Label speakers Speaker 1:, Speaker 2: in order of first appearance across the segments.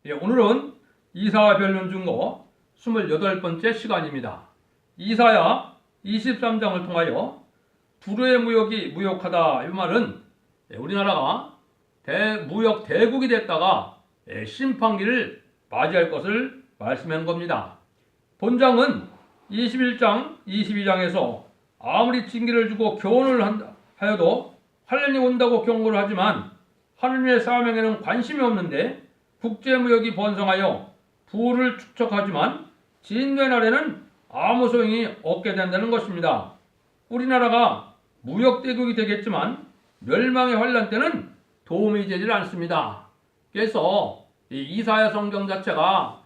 Speaker 1: 오늘은 이사야 변론 중거 28번째 시간입니다. 이사야 23장을 통하여 두루의 무역이 무역하다 이 말은 우리나라가 무역 대국이 됐다가 심판기를 맞이할 것을 말씀한 겁니다. 본장은 21장, 22장에서 아무리 징계를 주고 교훈을 하여도 환란이 온다고 경고를 하지만 하느님의 사명에는 관심이 없는데 국제무역이 번성하여 부를 축적하지만 진노의 날에는 아무 소용이 없게 된다는 것입니다. 우리나라가 무역대국이 되겠지만 멸망의 환란 때는 도움이 되질 않습니다. 그래서 이 이사야 성경 자체가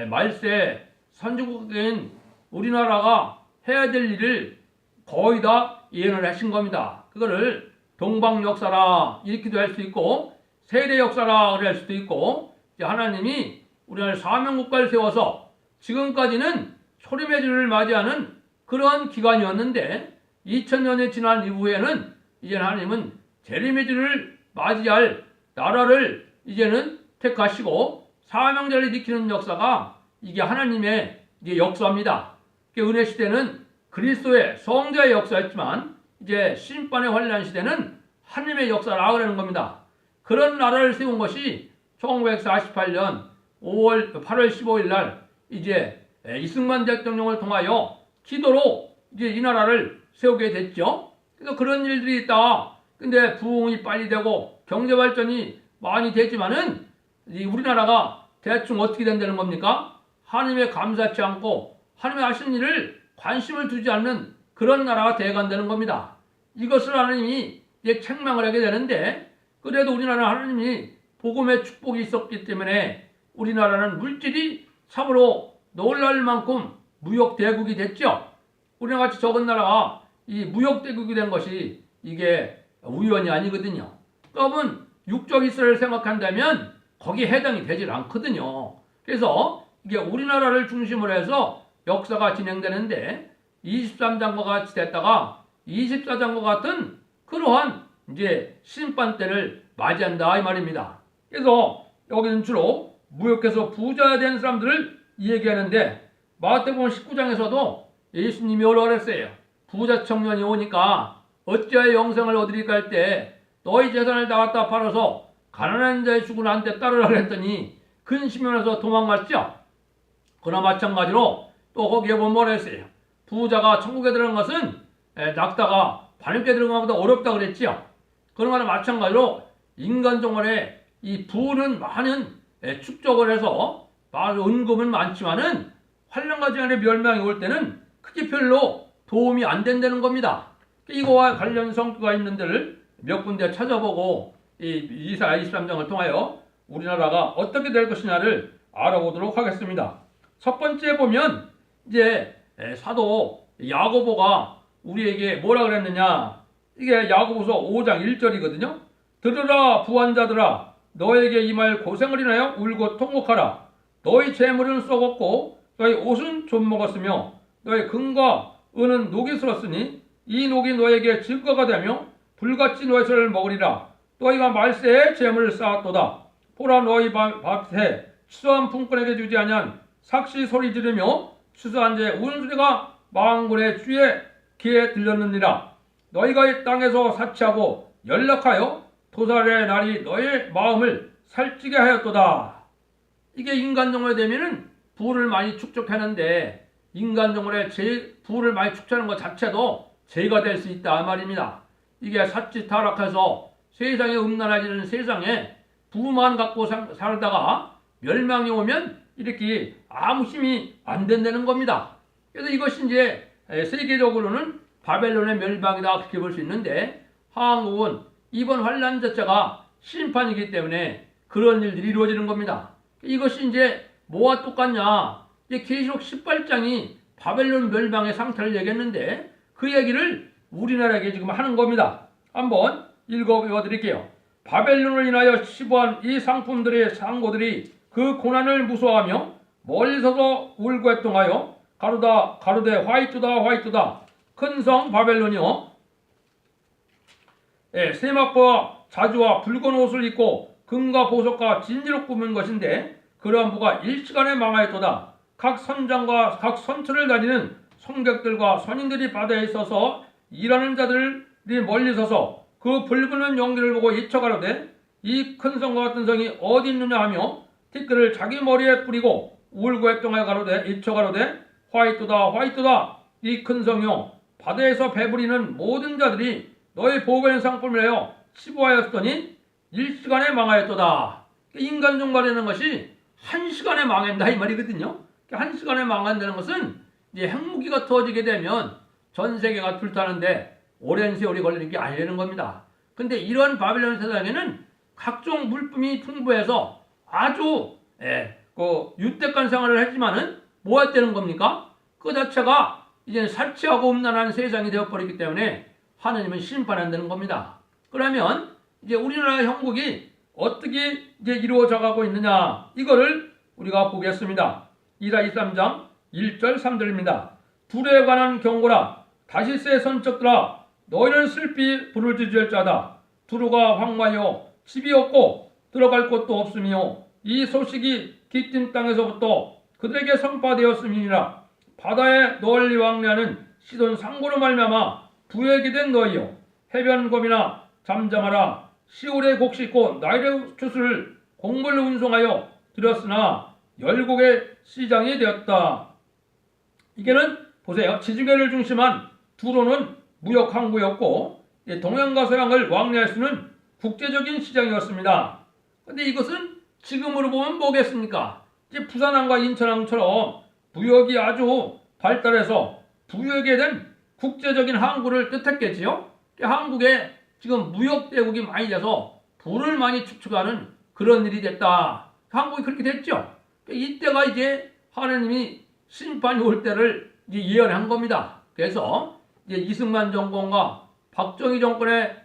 Speaker 1: 말세 선진국인 우리나라가 해야 될 일을 거의 다 예언을 하신 겁니다. 그거를 동방 역사라 이렇게도 할 수 있고 세대 역사라 할 수도 있고 하나님이 우리나라 사명국가를 세워서 지금까지는 소리매주를 맞이하는 그런 기간이었는데 2000년이 지난 이후에는 이제 하나님은 재림의주를 맞이할 나라를 이제는 택하시고 사명자를 지키는 역사가 이게 하나님의 이제 역사입니다. 은혜 시대는 그리스도의 성자의 역사였지만 이제 심판의 환란 시대는 하나님의 역사라 그러는 겁니다. 그런 나라를 세운 것이 1948년 8월 15일 날 이제 이승만 대통령을 통하여 기도로 이제 이 나라를 세우게 됐죠. 그래서 그런 일들이 있다. 근데 부흥이 빨리 되고 경제 발전이 많이 되지만은 우리나라가 대충 어떻게 된다는 겁니까? 하나님의 감사치 않고 하나님의 하신 일을 관심을 두지 않는 그런 나라가 되어간다는 겁니다. 이것을 하나님이 이제 책망을 하게 되는데 그래도 우리나라는 하나님이 복음의 축복이 있었기 때문에 우리나라는 물질이 참으로 놀랄 만큼 무역대국이 됐죠. 우리나라 같이 적은 나라가 이 무역대국이 된 것이 이게 우연이 아니거든요. 그러면 육적 이스라엘을 생각한다면 거기에 해당이 되질 않거든요. 그래서 이게 우리나라를 중심으로 해서 역사가 진행되는데 23장과 같이 됐다가 24장과 같은 그러한 이제 심판 때를 맞이한다 이 말입니다. 그래서 여기는 주로 무역해서 부자 된 사람들을 얘기하는데 마태복음 19장에서도 예수님이 뭐라 그랬어요? 부자 청년이 오니까 어찌하여 영생을 얻으리까 할 때 너희 재산을 다 갖다 팔아서 가난한 자의 죽은 한테 따르라 그랬더니 근심하면서 도망갔죠. 그러나 마찬가지로 또 거기에 보면 뭐라 했어요? 부자가 천국에 들어간 것은 낙타가 바늘에 들어간 것보다 어렵다 그랬죠. 그러나 마찬가지로 인간 정원에 이 부는 많은 축적을 해서 은금은 많지만은 환란과 재난의 멸망이 올 때는 크게 별로 도움이 안 된다는 겁니다. 이거와 관련 성격가 있는 데를 몇 군데 찾아보고 이 이사야 23장을 통하여 우리나라가 어떻게 될 것이냐를 알아보도록 하겠습니다. 첫 번째 보면 이제 사도 야고보가 우리에게 뭐라 그랬느냐? 이게 야고보서 5장 1절이거든요. 들으라 부한자들아 너에게 이 말 고생을 인하여 울고 통곡하라. 너희 재물은 썩었고 너희 옷은 좀 먹었으며 너희 금과 은은 녹이 슬었으니 이 녹이 너에게 증거가 되며 불같이 너희 손을 먹으리라. 너희가 말세에 재물을 쌓았도다. 보라 너희 밭에 추수한 품꾼에게 주지 아니한 삭시 소리 지르며 추수한 자의 운수리가 망군의 주의 귀에 들렸느니라. 너희가 이 땅에서 사치하고 연락하여 도살의 날이 너의 마음을 살찌게 하였도다. 이게 인간정월에 되면은 부를 많이 축적하는데 인간정월에 부를 많이 축적하는 것 자체도 죄가 될 수 있다 말입니다. 이게 사치 타락해서 세상에 음란해지는 세상에 부만 갖고 살다가 멸망이 오면 이렇게 아무 힘이 안 된다는 겁니다. 그래서 이것이 이제 세계적으로는 바벨론의 멸망이다 그렇게 볼 수 있는데 한국은 이번 환란 자체가 심판이기 때문에 그런 일들이 이루어지는 겁니다. 이것이 이제 뭐와 똑같냐? 이제 계시록 18장이 바벨론 멸망의 상태를 얘기했는데 그 얘기를 우리나라에게 지금 하는 겁니다. 한번 읽어드릴게요. 바벨론을 인하여 시부한 이 상품들의 상고들이 그 고난을 무서워하며 멀리서도 울고 애통하여 가로되 화이트다 큰 성 바벨론이여 세마포와 자주와 붉은 옷을 입고 금과 보석과 진주로 꾸민 것인데 그러한 부가 일시간에 망하였도다. 각 선장과 각 선처를 다니는 성객들과 선인들이 바다에 있어서 일하는 자들이 멀리 서서 그 불붙는 연기를 보고 이쳐가로되 이 큰 성과 같은 성이 어디 있느냐 하며 티끌을 자기 머리에 뿌리고 울고 했동하여 가로되 이쳐가로되 화이토다 화이토다 이 큰 성이요 바다에서 배부리는 모든 자들이 너의 보배는 상품이라여 치부하였더니 일시간에 망하였도다. 인간 종말이라는 것이 한 시간에 망한다 이 말이거든요. 한 시간에 망한다는 것은 이제 핵무기가 터지게 되면 전 세계가 불타는데 오랜 세월이 걸리는 게 아니라는 겁니다. 근데 이런 바벨론 세상에는 각종 물품이 풍부해서 아주 유대관 생활을 했지만은 뭐 했다는 겁니까? 그 자체가 이제 살취하고 음란한 세상이 되어버렸기 때문에 하나님은 심판한다는 겁니다. 그러면 이제 우리나라 형국이 어떻게 이제 이루어져 가고 있느냐 이거를 우리가 보겠습니다. 이사 23장 1절 3절입니다. 둘에 관한 경고라 다시스의 선척들아 너희는 슬피 불을 지질 자다. 두루가 황마여 집이 없고 들어갈 곳도 없으며 이 소식이 깃든 땅에서부터 그들에게 선포되었음이니라. 바다에 널리 왕래하는 시돈 상고로 말미암아 부역이 된 너희여 해변검이나 잠잠하라. 시올의 곡식고 나일의 추수를 곡물로 운송하여 들였으나 열국의 시장이 되었다. 이게는 보세요. 지중해를 중심한 두로는 무역 항구였고 동양과 서양을 왕래할 수 있는 국제적인 시장이었습니다. 그런데 이것은 지금으로 보면 뭐겠습니까? 이제 부산항과 인천항처럼 무역이 아주 발달해서 부역에 된 국제적인 항구를 뜻했겠지요. 한국에 지금 무역 대국이 많이 돼서 돈을 많이 축축하는 그런 일이 됐다. 한국이 그렇게 됐죠. 이때가 이제 하나님이 심판이 올 때를 이제 예언한 겁니다. 그래서 이제 이승만 정권과 박정희 정권의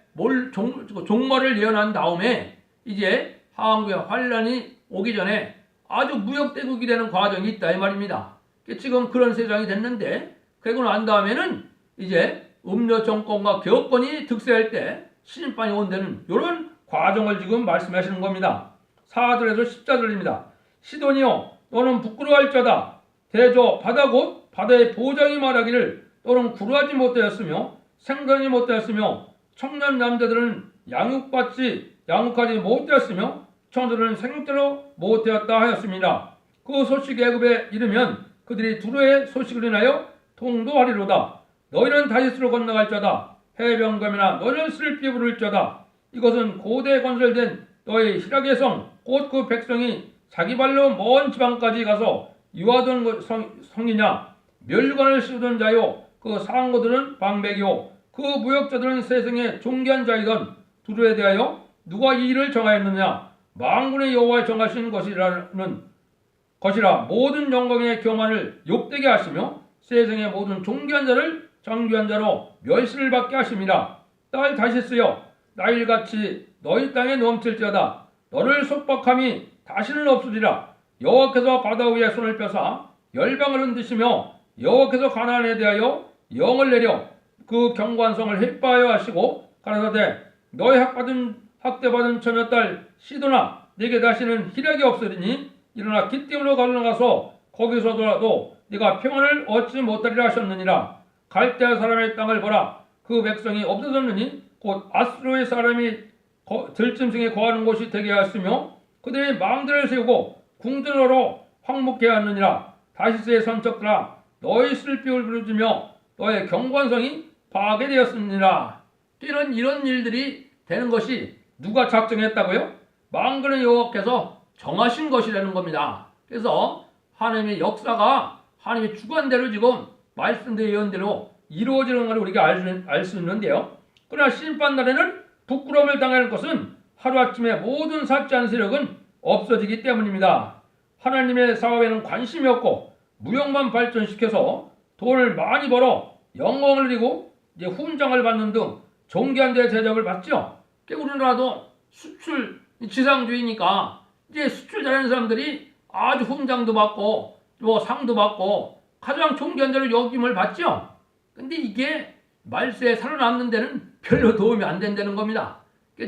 Speaker 1: 종말을 예언한 다음에 이제 한국에 환란이 오기 전에 아주 무역 대국이 되는 과정이 있다 이 말입니다. 지금 그런 세상이 됐는데 그러고 난 다음에는 이제 음료 정권과 교권이 득세할 때 심판이 온다는 이런 과정을 지금 말씀하시는 겁니다. 4절에서 10절입니다. 시돈이여 너는 부끄러워할자다. 대저 바다 곧 바다의 보장이 말하기를 너는 구루하지 못하였으며 생선이 못하였으며 청년 남자들은 양육하지 못하였으며 청들은 생육대로 못되었다 하였습니다. 그 소식이 애굽에 이르면 그들이 두루의 소식을 인하여 통도하리로다. 너희는 다시스로 건너갈 자다. 해변검이나 너희는 슬피 부를 자다. 이것은 고대 건설된 너희 희락의 성 곧 그 백성이 자기 발로 먼 지방까지 가서 유하던 성이냐. 멸관을 씌우던 자요 그 상고들은 방백이요 그 무역자들은 세상에 존귀한 자이던 두루에 대하여 누가 이 일을 정하였느냐. 만군의 여호와 정하신 것이라 모든 영광의 교만을 욕되게 하시며 세상의 모든 존귀한 자를 정귀한 자로 멸시를 받게 하심이라. 딸 다시스여 나일같이 너희 땅에 넘칠지어다. 너를 속박함이 다시는 없으리라. 여호와께서 바다 위에 손을 펴사 열방을 흔드시며 여호와께서 가나안에 대하여 영을 내려 그 경관성을 해빠하여 하시고 가라사대 너희 학대받은 처녀딸 시도나 네게 다시는 희락이 없으리니 일어나 깃딤으로 건너가서 거기서라도 네가 평안을 얻지 못하리라 하셨느니라. 갈대아 사람의 땅을 보라. 그 백성이 없어졌느니 곧 아수르의 사람이 들짐승에 거하는 곳이 되게 하였으며 그들의 망대를 세우고 궁전으로 황묵해 하느니라. 다시스의 선척들아 너희 슬피를 부르짖으며 너의 경관성이 파괴되었느니라. 이런 일들이 되는 것이 누가 작정했다고요? 만군의 여호와께서 정하신 것이라는 겁니다. 그래서 하나님의 역사가 하나님의 주관대로 지금 말씀대로 예언대로 이루어지는 것을 우리가 알 수 있는데요. 그러나 심판날에는 부끄러움을 당하는 것은 하루아침에 모든 사치한 세력은 없어지기 때문입니다. 하나님의 사업에는 관심이 없고 무역만 발전시켜서 돈을 많이 벌어 영광을 누리고 이제 훈장을 받는 등 존귀한 데 대접을 받죠. 우리나라도 수출 지상주의니까 이제 수출 잘하는 사람들이 아주 훈장도 받고 뭐 상도 받고 가장 존귀한 자로 여김을 받죠. 근데 이게 말세에 살아남는 데는 별로 도움이 안 된다는 겁니다.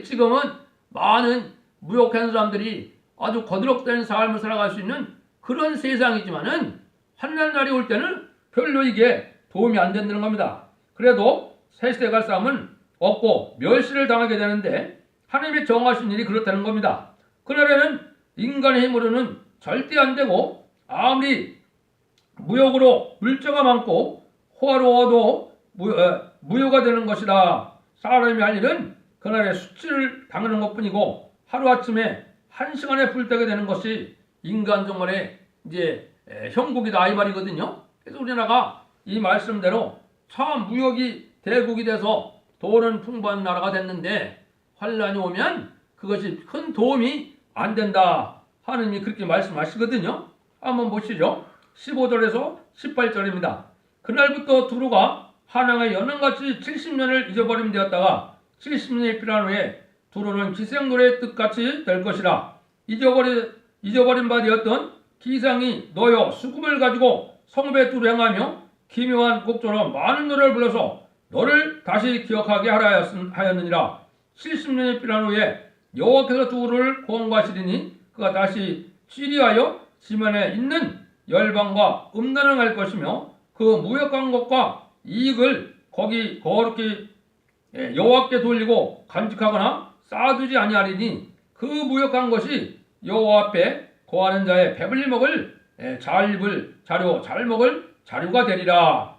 Speaker 1: 지금은 많은 무역하는 사람들이 아주 거드럭된 삶을 살아갈 수 있는 그런 세상이지만은 환난 날이 올 때는 별로 이게 도움이 안 된다는 겁니다. 그래도 세시대 갈 싸움은 없고 멸시를 당하게 되는데 하나님이 정하신 일이 그렇다는 겁니다. 그날에는 인간의 힘으로는 절대 안 되고 아무리 무역으로 물자가 많고 호화로워도 무효가 되는 것이다. 사람이 할 일은 그날에 수치를 당하는 것뿐이고 하루아침에 한 시간에 불때게 되는 것이 인간 정말의 이제 형국이다 이 말이거든요. 그래서 우리나라가 이 말씀대로 참 무역이 대국이 돼서 돈은 풍부한 나라가 됐는데 환란이 오면 그것이 큰 도움이 안 된다. 하느님이 그렇게 말씀하시거든요. 한번 보시죠. 15절에서 18절입니다. 그날부터 두루가 한양의 연한같이 70년을 잊어버림 되었다가 70년이 필요한 후에 두루는 기생노래의 뜻같이 될 것이라. 잊어버린 바 되었던 기상이 너여 수금을 가지고 성읍에 두루 행하며 기묘한 곡처럼 많은 노래를 불러서 너를 다시 기억하게 하라 하였느니라. 70년이 필요한 후에 여호와께서 두루를 구원하시리니 그가 다시 시리하여 지면에 있는 열방과 음란을 할 것이며 그 무역한 것과 이익을 거기 거룩히 여호와께 돌리고 간직하거나 쌓아두지 아니하리니 그 무역한 것이 여호와 앞에 거하는 자의 배불리 먹을 잘 입을 자료 잘 먹을 자료가 되리라.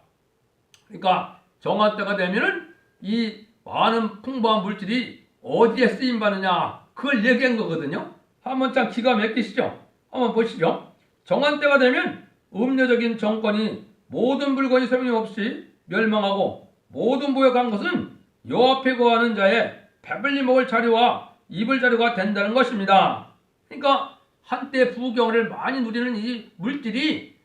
Speaker 1: 그러니까 정한 때가 되면은 이 많은 풍부한 물질이 어디에 쓰임 받느냐 그걸 얘기한 거거든요. 한번 참 기가 막히시죠? 한번 보시죠. 정한 때가 되면 음료적인 정권이 모든 물건이 소용없이 멸망하고 모든 무역한 것은 여호와 앞에 거하는 자의 배불리 먹을 자료와 입을 자료가 된다는 것입니다. 그러니까 한때 부경을 많이 누리는 이 물질이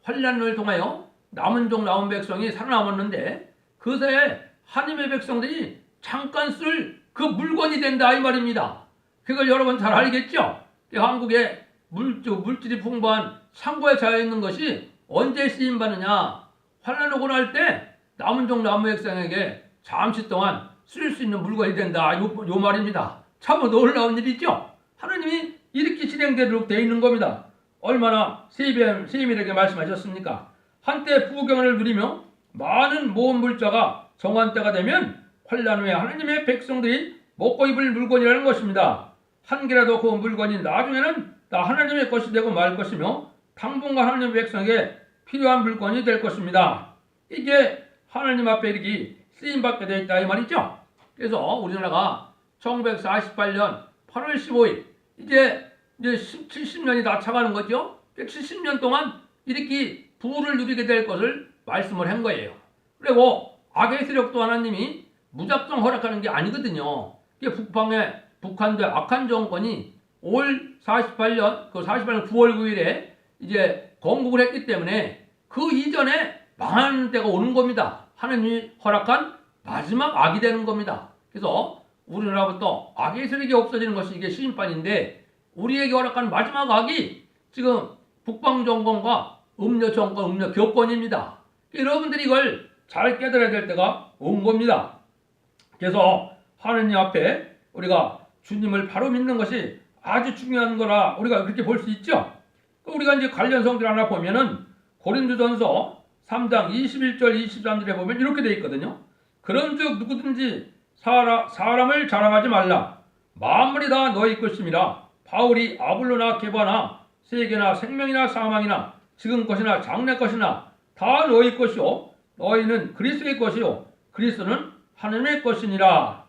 Speaker 1: 환란을 통하여 남은 종 남은 백성이 살아남았는데 그새 하나님의 백성들이 잠깐 쓸 그 물건이 된다 이 말입니다. 그걸 여러분 잘 알겠죠? 한국에 물질이 풍부한 창고에 자여있는 것이 언제 쓰임받느냐? 환란 오고 날 때 남은 종 남은 백성에게 잠시 동안 쓸 수 있는 물건이 된다 요 말입니다. 참 놀라운 일이죠? 하나님이 이렇게 진행되도록 되어 있는 겁니다. 얼마나 세미에게 말씀하셨습니까? 한때 부경을 누리며 많은 모은 물자가 정한 때가 되면 환란 후에 하나님의 백성들이 먹고 입을 물건이라는 것입니다. 한 개라도 그 물건이 나중에는 다 하나님의 것이 되고 말 것이며 당분간 하나님의 백성에게 필요한 물건이 될 것입니다. 이게 하나님 앞에 이렇게 쓰임받게 되어 있다 이 말이죠. 그래서 우리나라가 1948년 8월 15일 이제 70년이 다 차가는 거죠. 70년 동안 이렇게 부를 누리게 될 것을 말씀을 한 거예요. 그리고 악의 세력도 하나님이 무작정 허락하는 게 아니거든요. 북한의 악한 정권이 올 48년 9월 9일에 이제 건국을 했기 때문에 그 이전에 망하는 때가 오는 겁니다. 하나님이 허락한 마지막 악이 되는 겁니다. 그래서 우리나라부터 악의 세력이 없어지는 것이 이게 시인판인데 우리에게 허락한 마지막 악이 지금 북방정권과 음녀정권, 음녀교권입니다. 여러분들이 이걸 잘 깨달아야 될 때가 온 겁니다. 그래서 하느님 앞에 우리가 주님을 바로 믿는 것이 아주 중요한 거라 우리가 그렇게 볼 수 있죠. 우리가 이제 관련 성들 하나 보면은 고린도전서 3장 21절 23절에 보면 이렇게 되어 있거든요. 그런즉 누구든지 사람을 자랑하지 말라. 만물이 다 너희 것임이라. 바울이 아볼로나 게바나 세계나 생명이나 사망이나 지금 것이나 장래 것이나 다 너희 것이요 너희는 그리스도의 것이요 그리스도는 하나님의 것이니라.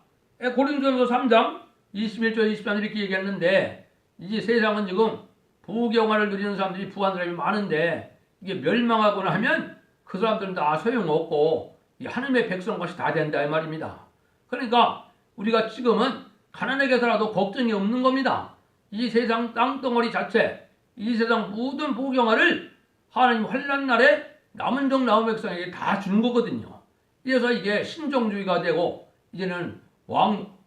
Speaker 1: 고린도전서 3장 21절 23절 이렇게 얘기했는데 이 세상은 지금 부경화를 누리는 사람들이 부한 사람이 많은데 이게 멸망하거나 하면 그 사람들은 다 소용없고 하나님의 백성 것이 다 된다 이 말입니다. 그러니까 우리가 지금은 가난하게 살아도 걱정이 없는 겁니다. 이 세상 땅덩어리 자체 이 세상 모든 부경화를 하나님 환난 날에 남은 종 남은 백성에게 다 주는 거거든요. 그래서 이게 신종주의가 되고 이제는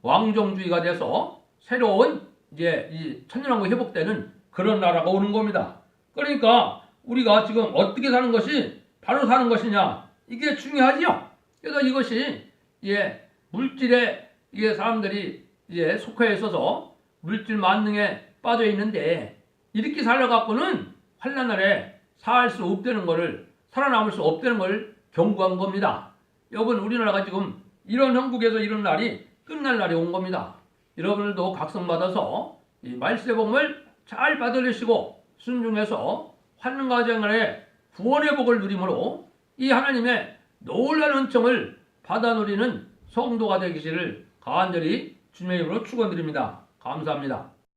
Speaker 1: 왕종주의가 돼서 새로운 이제 이 천년왕국 회복되는 그런 나라가 오는 겁니다. 그러니까 우리가 지금 어떻게 사는 것이 바로 사는 것이냐 이게 중요하지요. 그래서 이것이 물질에 사람들이 속해 있어서 물질 만능에 빠져 있는데 이렇게 살아갖고는 환난 날에 살 수 없다는 거를 살아남을 수 없다는 걸 경고한 겁니다. 여러분 우리나라가 지금 이런 형국에서 이런 날이 끝날 날이 온 겁니다. 여러분들도 각성받아서 이 말세복을 잘 받으시고 순종해서 환난 가정의 구원의 복을 누림으로 이 하나님의 놀라운 은총을 받아 누리는 성도가 되기를 간절히 주님의 이름으로 축원드립니다. 감사합니다.